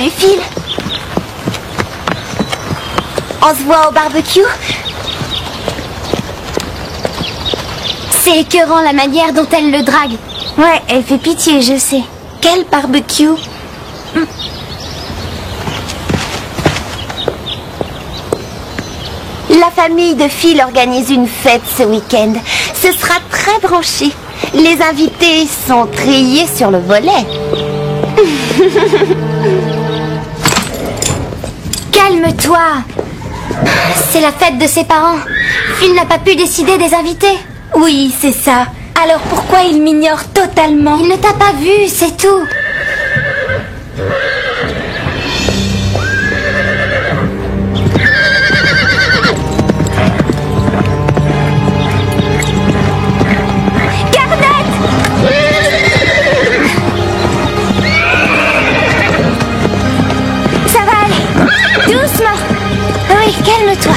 Salut Phil. On se voit au barbecue? C'est écœurant la manière dont elle le drague. Ouais, elle fait pitié, je sais. Quel barbecue? La famille de Phil organise une fête ce week-end. Ce sera très branché. Les invités sont triés sur le volet. Calme-toi. C'est la fête de ses parents. Phil n'a pas pu décider des invités. Oui, c'est ça. Alors pourquoi il m'ignore totalement? Il ne t'a pas vu, c'est tout. Calme-toi.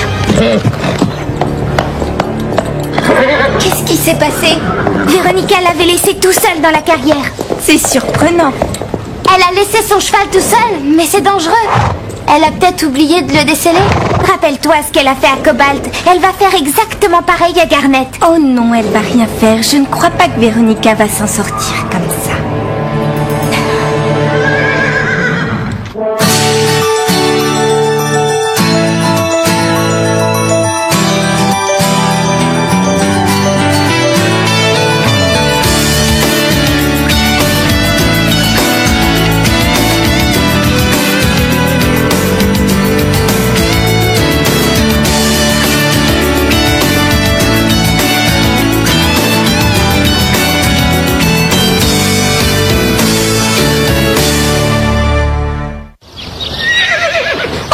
Qu'est-ce qui s'est passé? Véronica l'avait laissé tout seul dans la carrière. C'est surprenant. Elle a laissé son cheval tout seul, mais c'est dangereux. Elle a peut-être oublié de le déceler. Rappelle-toi ce qu'elle a fait à Cobalt. Elle va faire exactement pareil à Garnet. Oh non, elle va rien faire. Je ne crois pas que Véronica va s'en sortir comme ça.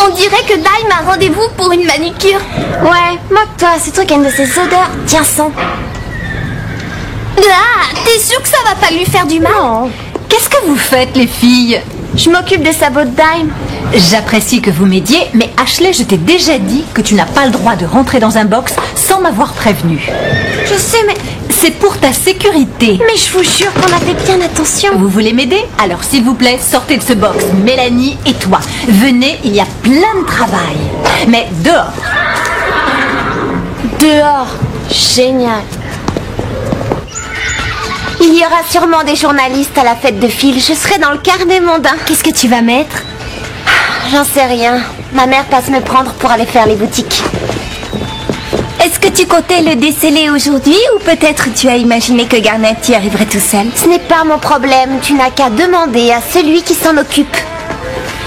On dirait que Dime a rendez-vous pour une manucure. Ouais, moque-toi, ce truc a une de ces odeurs. Tiens, sens. Ah, t'es sûre que ça va pas lui faire du mal? Non. Qu'est-ce que vous faites, les filles? Je m'occupe des sabots de Dime. J'apprécie que vous m'aidiez, mais Ashley, je t'ai déjà dit que tu n'as pas le droit de rentrer dans un box sans m'avoir prévenu. Je sais, mais... C'est pour ta sécurité. Mais je vous jure qu'on a fait bien attention. Vous voulez m'aider? Alors, s'il vous plaît, sortez de ce box. Mélanie et toi. Venez, il y a plein de travail. Mais dehors. Dehors. Génial. Il y aura sûrement des journalistes à la fête de Phil. Je serai dans le carnet mondain. Qu'est-ce que tu vas mettre? J'en sais rien. Ma mère passe me prendre pour aller faire les boutiques. Est-ce que tu comptais le déceler aujourd'hui ou peut-être tu as imaginé que Garnet y arriverait tout seul? Ce n'est pas mon problème. Tu n'as qu'à demander à celui qui s'en occupe.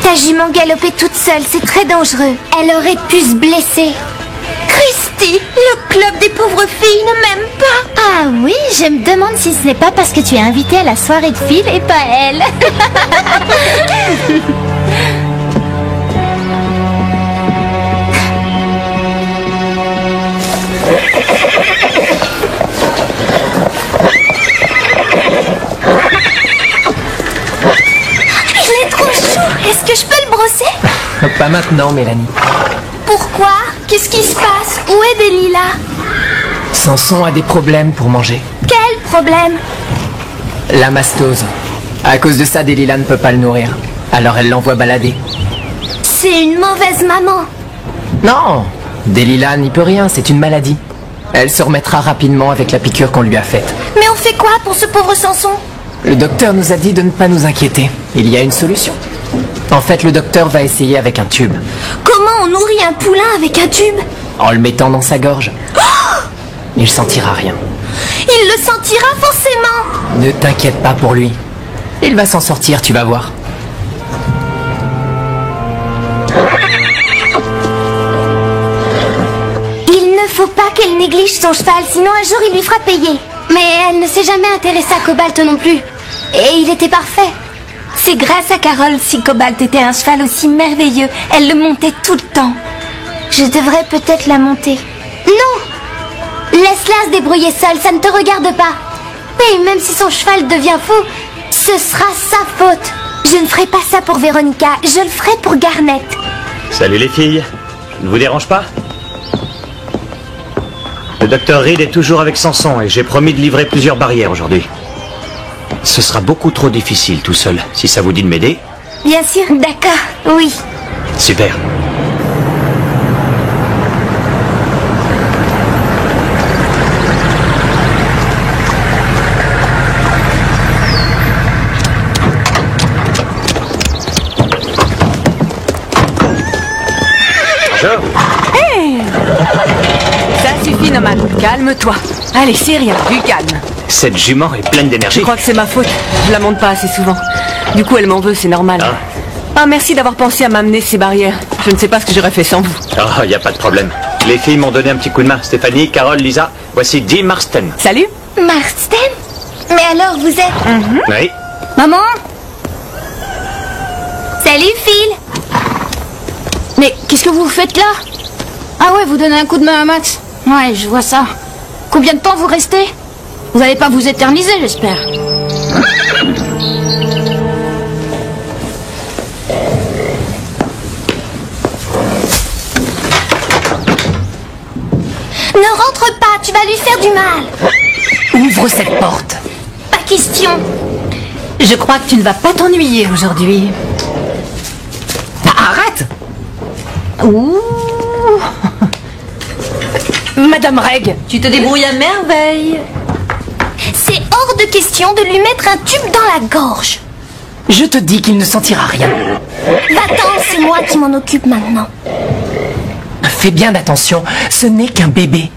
Ta jument galopait toute seule. C'est très dangereux. Elle aurait pu se blesser. Christy, le club des pauvres filles ne m'aime pas. Ah oui, je me demande si ce n'est pas parce que tu es invitée à la soirée de Phil et pas elle. Il est trop chaud. Est-ce que je peux le brosser? Pas maintenant, Mélanie. Pourquoi? Qu'est-ce qui se passe? Où est Delilah? Samson a des problèmes pour manger. Quel problème? La mastose. À cause de ça, Delilah ne peut pas le nourrir. Alors elle l'envoie balader. C'est une mauvaise maman. Non, Delilah n'y peut rien, c'est une maladie. Elle se remettra rapidement avec la piqûre qu'on lui a faite. Mais on fait quoi pour ce pauvre Samson? Le docteur nous a dit de ne pas nous inquiéter. Il y a une solution. En fait, le docteur va essayer avec un tube. Comment on nourrit un poulain avec un tube? En le mettant dans sa gorge. Il sentira rien. Il le sentira forcément. Ne t'inquiète pas pour lui. Il va s'en sortir, tu vas voir. Il ne faut pas qu'elle néglige son cheval, sinon un jour il lui fera payer. Mais elle ne s'est jamais intéressée à Cobalt non plus. Et il était parfait. C'est grâce à Carole si Cobalt était un cheval aussi merveilleux. Elle le montait tout le temps. Je devrais peut-être la monter. Non! Laisse-la se débrouiller seule, ça ne te regarde pas. Et même si son cheval devient fou, ce sera sa faute. Je ne ferai pas ça pour Véronica, je le ferai pour Garnet. Salut les filles, je ne vous dérange pas? Le docteur Reed est toujours avec Samson et j'ai promis de livrer plusieurs barrières aujourd'hui. Ce sera beaucoup trop difficile tout seul. Si ça vous dit de m'aider, Bien sûr. D'accord, oui. Super. Bonjour. Hey, ça suffit, Nomade. Calme-toi. Allez, c'est rien, du calme. Cette jument est pleine d'énergie. Je crois que c'est ma faute. Je la monte pas assez souvent. Du coup, elle m'en veut, c'est normal. Ah, merci d'avoir pensé à m'amener ces barrières. Je ne sais pas ce que j'aurais fait sans vous. Oh, y a pas de problème. Les filles m'ont donné un petit coup de main. Stéphanie, Carole, Lisa, voici Dee Marston. Salut. Marston? Mais alors, vous êtes... Oui. Maman? Salut, Phil. Mais qu'est-ce que vous faites là? Ah ouais, vous donnez un coup de main à Max. Ouais, je vois ça. Combien de temps vous restez? Vous allez pas vous éterniser, j'espère. Ne rentre pas, tu vas lui faire du mal. Ouvre cette porte. Pas question. Je crois que tu ne vas pas t'ennuyer aujourd'hui. Ah, arrête! Ouh. Madame Reg, tu te débrouilles à merveille. C'est hors de question de lui mettre un tube dans la gorge. Je te dis qu'il ne sentira rien. Va-t'en, c'est moi qui m'en occupe maintenant. Fais bien attention, ce n'est qu'un bébé.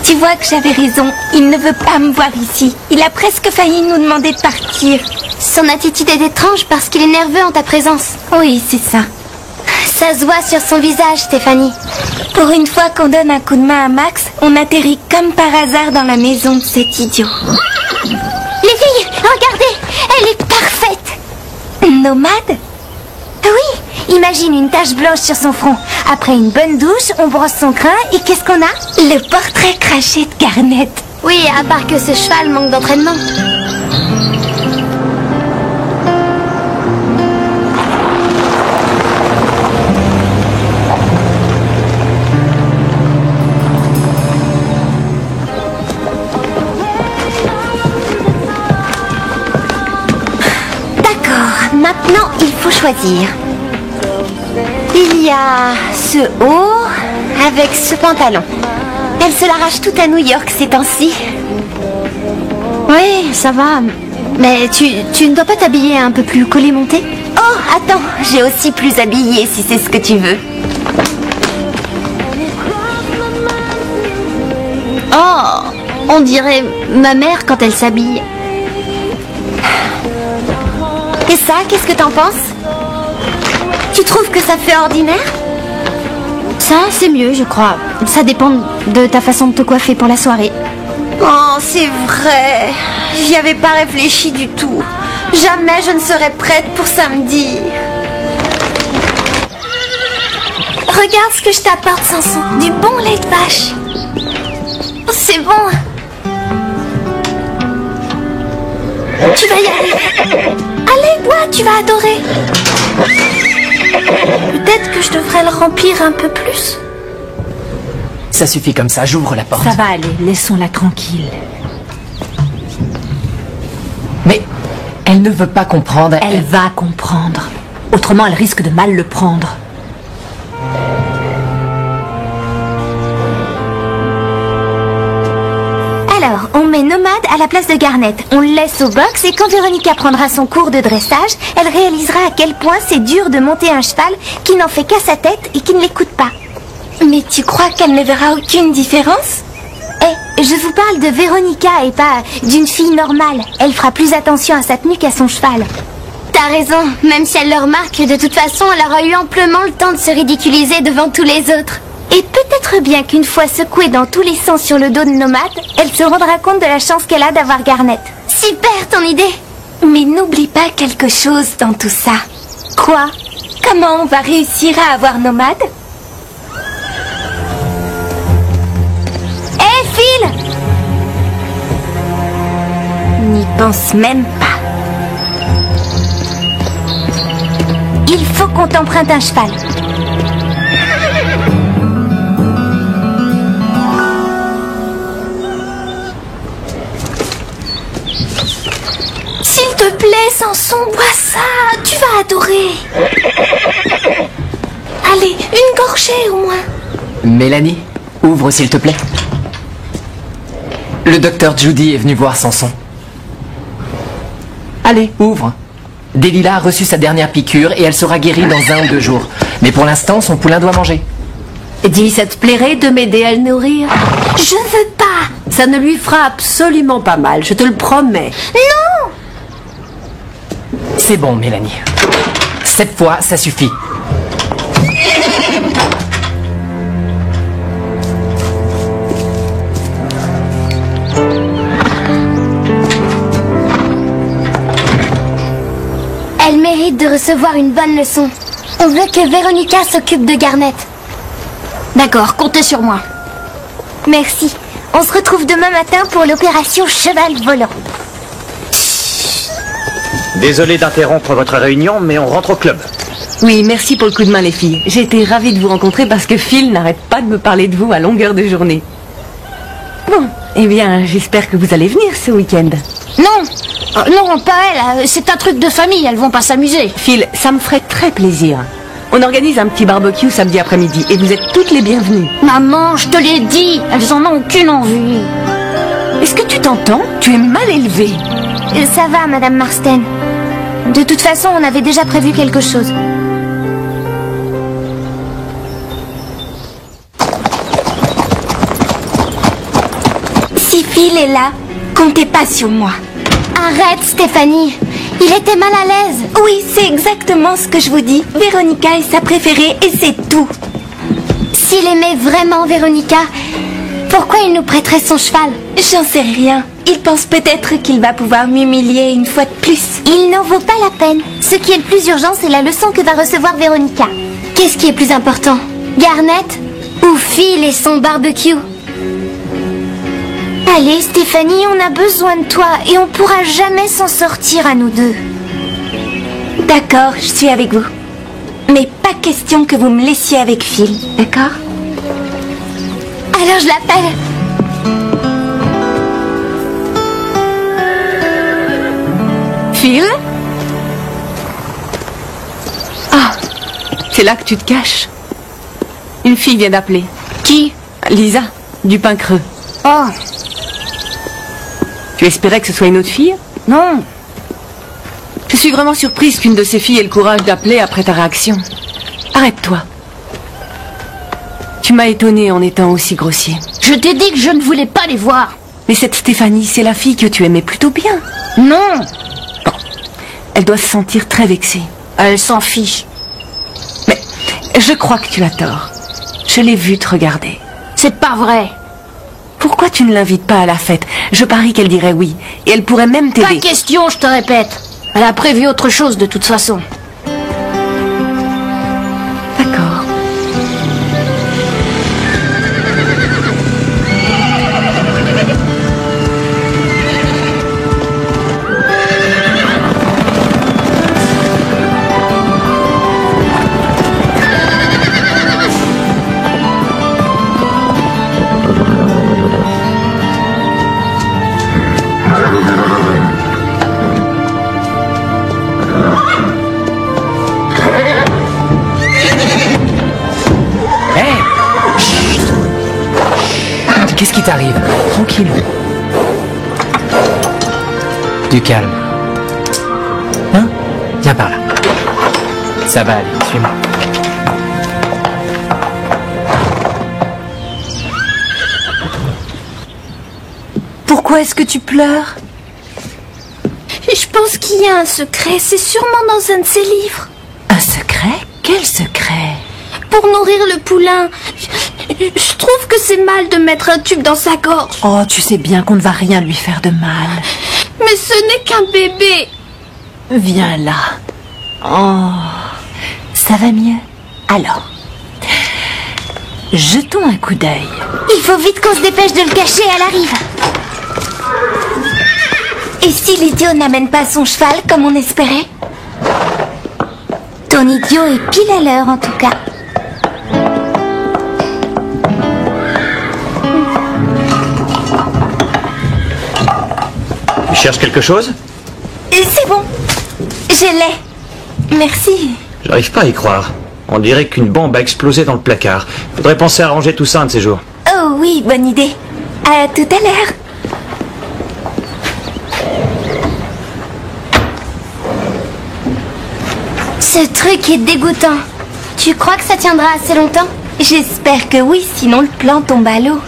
Tu vois que j'avais raison, il ne veut pas me voir ici. Il a presque failli nous demander de partir. Son attitude est étrange parce qu'il est nerveux en ta présence. Oui, c'est ça. Ça se voit sur son visage, Stéphanie. Pour une fois qu'on donne un coup de main à Max, on atterrit comme par hasard dans la maison de cet idiot. Les filles, regardez, elle est parfaite. Nomade? Oui, imagine une tache blanche sur son front. Après une bonne douche, on brosse son crâne et qu'est-ce qu'on a? Le portrait craché de Garnet. Oui, à part que ce cheval manque d'entraînement. Maintenant, il faut choisir. Il y a ce haut avec ce pantalon. Elle se l'arrache tout à New York ces temps-ci. Oui, ça va. Mais tu ne dois pas t'habiller un peu plus collé-monté? Oh, attends, j'ai aussi plus habillé si c'est ce que tu veux. Oh, on dirait ma mère quand elle s'habille. Et ça, qu'est-ce que t'en penses? Tu trouves que ça fait ordinaire? Ça, c'est mieux, je crois. Ça dépend de ta façon de te coiffer pour la soirée. Oh, c'est vrai. J'y avais pas réfléchi du tout. Jamais je ne serais prête pour samedi. Regarde ce que je t'apporte, Samson. Du bon lait de vache. Oh, c'est bon. Tu vas y arriver. Allez, bois, tu vas adorer. Peut-être que je devrais le remplir un peu plus. Ça suffit comme ça, j'ouvre la porte. Ça va aller, laissons-la tranquille. Mais elle ne veut pas comprendre. Elle va comprendre. Autrement, elle risque de mal le prendre. Alors, on met Nomade à la place de Garnet. On le laisse au box et quand Véronica prendra son cours de dressage, elle réalisera à quel point c'est dur de monter un cheval qui n'en fait qu'à sa tête et qui ne l'écoute pas. Mais tu crois qu'elle ne verra aucune différence? Je vous parle de Véronica et pas d'une fille normale. Elle fera plus attention à sa tenue qu'à son cheval. T'as raison, même si elle le remarque, de toute façon, elle aura eu amplement le temps de se ridiculiser devant tous les autres. Et peut-être bien qu'une fois secouée dans tous les sens sur le dos de Nomade, elle se rendra compte de la chance qu'elle a d'avoir Garnet. Super ton idée! Mais n'oublie pas quelque chose dans tout ça. Quoi? Comment on va réussir à avoir Nomade? Hé, Phil! N'y pense même pas. Il faut qu'on t'emprunte un cheval. Samson, bois ça, tu vas adorer. Allez, une gorgée au moins. Mélanie, ouvre s'il te plaît. Le docteur Judy est venu voir Samson. Allez, ouvre. Delilah a reçu sa dernière piqûre et elle sera guérie dans 1 ou 2 jours. Mais pour l'instant, son poulain doit manger. Dis, ça te plairait de m'aider à le nourrir? Je veux pas. Ça ne lui fera absolument pas mal, je te le promets. Non. C'est bon, Mélanie. Cette fois, ça suffit. Elle mérite de recevoir une bonne leçon. On veut que Véronica s'occupe de Garnet. D'accord, comptez sur moi. Merci. On se retrouve demain matin pour l'opération Cheval Volant. Désolé d'interrompre votre réunion, mais on rentre au club. Oui, merci pour le coup de main, les filles. J'ai été ravie de vous rencontrer parce que Phil n'arrête pas de me parler de vous à longueur de journée. Bon, eh bien, j'espère que vous allez venir ce week-end. Non, non, pas elle. C'est un truc de famille, elles vont pas s'amuser. Phil, ça me ferait très plaisir. On organise un petit barbecue samedi après-midi et vous êtes toutes les bienvenues. Maman, je te l'ai dit, elles en ont aucune envie. Est-ce que tu t'entends? Tu es mal élevée. Ça va, Madame Marston. De toute façon, on avait déjà prévu quelque chose. Si Phil est là, comptez pas sur moi. Arrête, Stéphanie. Il était mal à l'aise. Oui, c'est exactement ce que je vous dis. Véronica est sa préférée et c'est tout. S'il aimait vraiment Véronica, pourquoi il nous prêterait son cheval? J'en sais rien. Il pense peut-être qu'il va pouvoir m'humilier une fois de plus. Il n'en vaut pas la peine. Ce qui est le plus urgent, c'est la leçon que va recevoir Véronica. Qu'est-ce qui est plus important? Garnet ou Phil et son barbecue? Allez, Stéphanie, on a besoin de toi et on pourra jamais s'en sortir à nous deux. D'accord, je suis avec vous. Mais pas question que vous me laissiez avec Phil, d'accord? Alors je l'appelle. Phil? Ah, c'est là que tu te caches. Une fille vient d'appeler. Qui? Lisa, du Pain Creux. Oh, Tu espérais que ce soit une autre fille? non. Je suis vraiment surprise qu'une de ces filles ait le courage d'appeler après ta réaction. Arrête-toi. Tu m'as étonnée en étant aussi grossier. Je t'ai dit que je ne voulais pas les voir. Mais cette Stéphanie, c'est la fille que tu aimais plutôt bien. Non, Elle doit se sentir très vexée. elle s'en fiche. Mais je crois que tu as tort. Je l'ai vue te regarder. C'est pas vrai. Pourquoi tu ne l'invites pas à la fête? Je parie qu'elle dirait oui. Et elle pourrait même Pas t'aider. question, je te répète. Elle a prévu autre chose de toute façon. D'accord. Qu'est-ce qui t'arrive? Tranquille. Du calme. Hein? Viens par là. Ça va aller, suis-moi. Pourquoi est-ce que tu pleures? Je pense qu'il y a un secret. C'est sûrement dans un de ses livres. Un secret? Quel secret? Pour nourrir le poulain. Je trouve que c'est mal de mettre un tube dans sa gorge. Oh, tu sais bien qu'on ne va rien lui faire de mal. Mais ce n'est qu'un bébé. Viens là. Oh, ça va mieux? Alors, jetons un coup d'œil. Il faut vite qu'on se dépêche de le cacher, elle arrive. Et si l'idiot n'amène pas son cheval comme on espérait? Ton idiot est pile à l'heure en tout cas. Tu cherches quelque chose? C'est bon. Je l'ai. Merci. J'arrive pas à y croire. On dirait qu'une bombe a explosé dans le placard. Faudrait penser à ranger tout ça un de ces jours. Oh oui, bonne idée. À tout à l'heure. Ce truc est dégoûtant. Tu crois que ça tiendra assez longtemps? J'espère que oui, sinon le plan tombe à l'eau.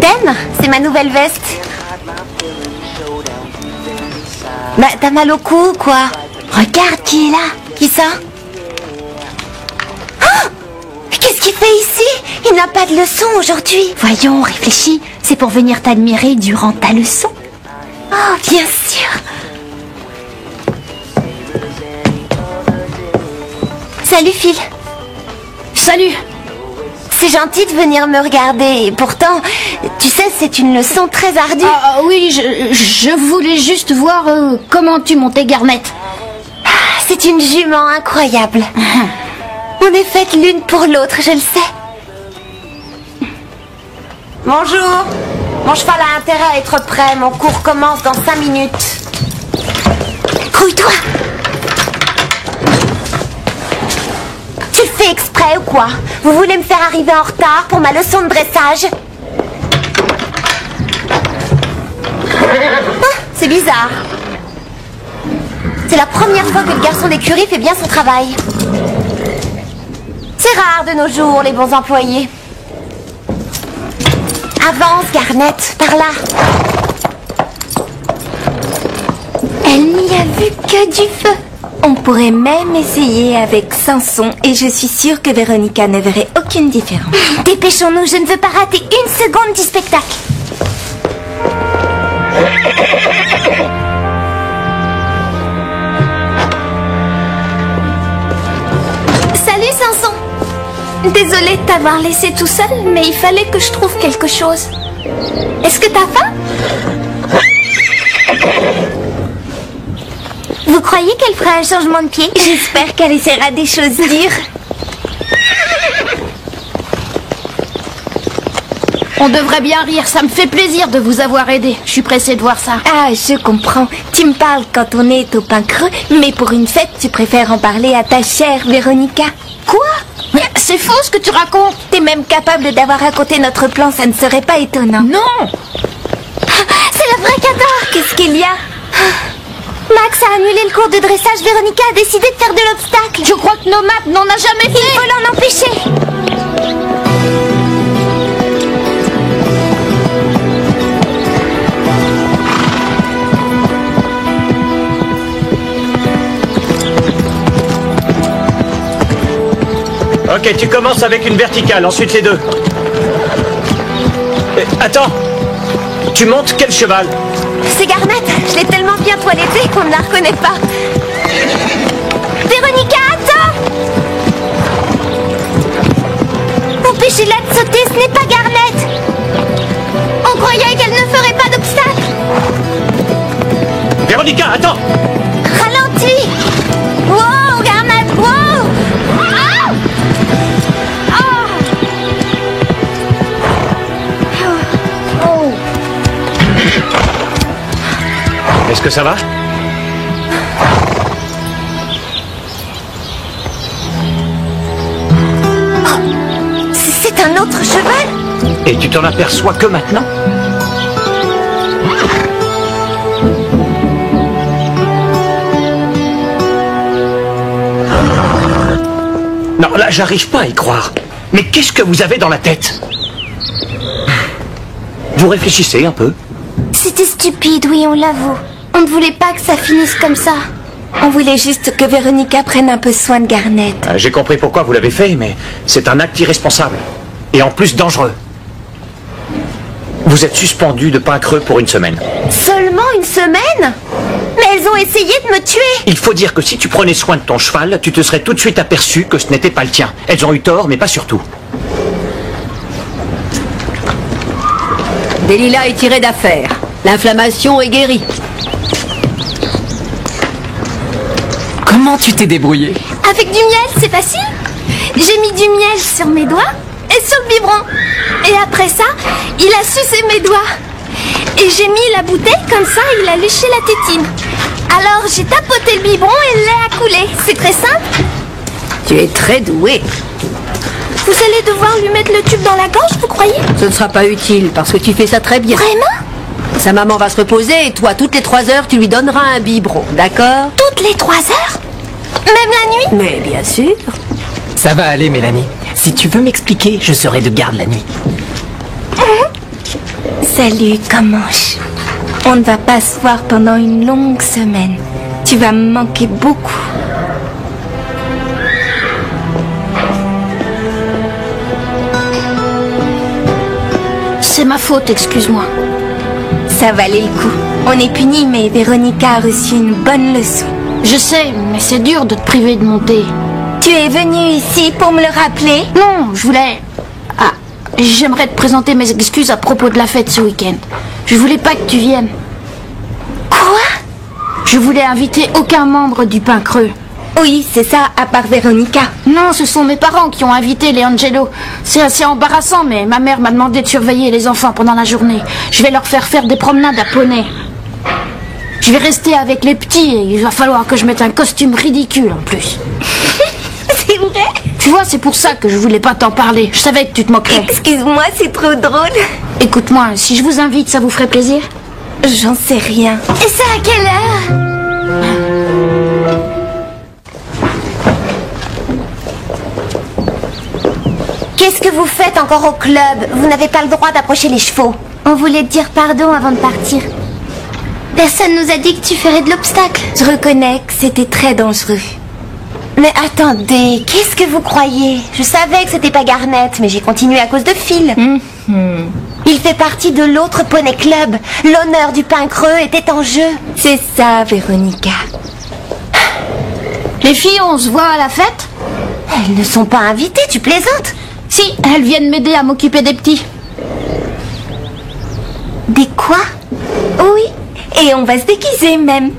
T'aimes? C'est ma nouvelle veste. Bah, t'as mal au cou ou quoi? Regarde qui est là. Qui ça? Oh! Qu'est-ce qu'il fait ici? Il n'a pas de leçon aujourd'hui. Voyons, réfléchis. C'est pour venir t'admirer durant ta leçon. Oh, bien sûr. Salut Phil. Salut. C'est gentil de venir me regarder. Pourtant, tu sais, c'est une leçon très ardue. Ah oui, je voulais juste voir comment tu montais Garnet. C'est une jument incroyable. On est faites l'une pour l'autre, je le sais. Bonjour. Mon cheval a intérêt à être prêt. Mon cours commence dans 5 minutes. Grouille-toi. Tu le fais exprès ou quoi? Vous voulez me faire arriver en retard pour ma leçon de dressage? Ah, c'est bizarre. C'est la première fois que le garçon d'écurie fait bien son travail. C'est rare de nos jours, les bons employés. Avance, Garnet, par là. Elle n'y a vu que du feu. On pourrait même essayer avec Samson et je suis sûre que Véronica ne verrait aucune différence. Dépêchons-nous, je ne veux pas rater une seconde du spectacle. Salut Samson. Désolée de t'avoir laissé tout seul, mais il fallait que je trouve quelque chose. Est-ce que t'as faim? Vous croyez qu'elle fera un changement de pied? J'espère qu'elle essaiera des choses dures. On devrait bien rire, ça me fait plaisir de vous avoir aidé. Je suis pressée de voir ça. Ah, je comprends. Tu me parles quand on est au pain creux, mais pour une fête, tu préfères en parler à ta chère Véronica. Quoi? Mais c'est faux ce que tu racontes. T'es même capable d'avoir raconté notre plan, ça ne serait pas étonnant. Non. C'est le vrai cadavre. Qu'est-ce qu'il y a? Max a annulé le cours de dressage. Véronica a décidé de faire de l'obstacle. Je crois que Nomad n'en a jamais fait. Il faut l'en empêcher. Ok, tu commences avec une verticale, ensuite les deux. Attends. Tu montes quel cheval? C'est Garnet. Je l'ai tellement bien toilettée qu'on ne la reconnaît pas. Véronica, attends! Empêchez-la de sauter, ce n'est pas Garnet. On croyait qu'elle ne ferait pas d'obstacle. Véronica, attends! Ralentis! Wow, Garnet, wow! Ah! Ah! Oh! Est-ce que ça va? C'est un autre cheval? Et tu t'en aperçois que maintenant? Non, là, j'arrive pas à y croire. Mais qu'est-ce que vous avez dans la tête? Vous réfléchissez un peu? C'était stupide, oui, on l'avoue. On ne voulait pas que ça finisse comme ça. On voulait juste que Véronica prenne un peu soin de Garnet. J'ai compris pourquoi vous l'avez fait, mais c'est un acte irresponsable. Et en plus dangereux. Vous êtes suspendu de pain creux pour une semaine. Seulement une semaine? Mais elles ont essayé de me tuer. Il faut dire que si tu prenais soin de ton cheval, tu te serais tout de suite aperçu que ce n'était pas le tien. Elles ont eu tort, mais pas surtout. Delilah est tirée d'affaire. L'inflammation est guérie. Comment tu t'es débrouillé? Avec du miel, c'est facile. J'ai mis du miel sur mes doigts et sur le biberon. Et après ça, il a sucé mes doigts. Et j'ai mis la bouteille comme ça, il a léché la tétine. Alors j'ai tapoté le biberon et le lait a coulé. C'est très simple. Tu es très douée. Vous allez devoir lui mettre le tube dans la gorge, vous croyez? Ce ne sera pas utile parce que tu fais ça très bien. Vraiment? Sa maman va se reposer et toi, toutes les 3 heures, tu lui donneras un biberon, d'accord? Toutes les 3 heures? Même la nuit? Mais bien sûr. Ça va aller, Mélanie. Si tu veux m'expliquer, je serai de garde la nuit. Salut, Comanche. On ne va pas se voir pendant une longue semaine. Tu vas me manquer beaucoup. C'est ma faute, excuse-moi. Ça valait le coup. On est punis, mais Véronica a reçu une bonne leçon. Je sais, mais c'est dur de te priver de monter. Tu es venu ici pour me le rappeler? Non, je voulais... Ah, j'aimerais te présenter mes excuses à propos de la fête ce week-end. Je voulais pas que tu viennes. Quoi? Je voulais inviter aucun membre du Pain Creux. Oui, c'est ça, à part Véronica. Non, ce sont mes parents qui ont invité les Angelo. C'est assez embarrassant, mais ma mère m'a demandé de surveiller les enfants pendant la journée. Je vais leur faire des promenades à poney. Je vais rester avec les petits et il va falloir que je mette un costume ridicule en plus. C'est vrai? Tu vois, c'est pour ça que je voulais pas t'en parler. Je savais que tu te moquerais. Excuse-moi, c'est trop drôle. Écoute-moi, si je vous invite, ça vous ferait plaisir? J'en sais rien. Et c'est à quelle heure? Qu'est-ce que vous faites encore au club? Vous n'avez pas le droit d'approcher les chevaux. On voulait te dire pardon avant de partir. Personne nous a dit que tu ferais de l'obstacle. Je reconnais que c'était très dangereux. Mais attendez, qu'est-ce que vous croyez? Je savais que c'était pas Garnett, mais j'ai continué à cause de Phil. Il fait partie de l'autre poney club. L'honneur du Pain Creux était en jeu. C'est ça, Véronica. Les filles, on se voit à la fête? Elles ne sont pas invitées, tu plaisantes? Si, elles viennent m'aider à m'occuper des petits. Des quoi? Oui, et on va se déguiser même.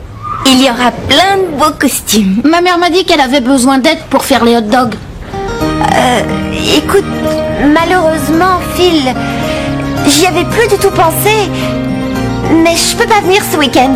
Il y aura plein de beaux costumes. Ma mère m'a dit qu'elle avait besoin d'aide pour faire les hot dogs. Écoute, malheureusement, Phil, j'y avais plus du tout pensé. Mais je peux pas venir ce week-end.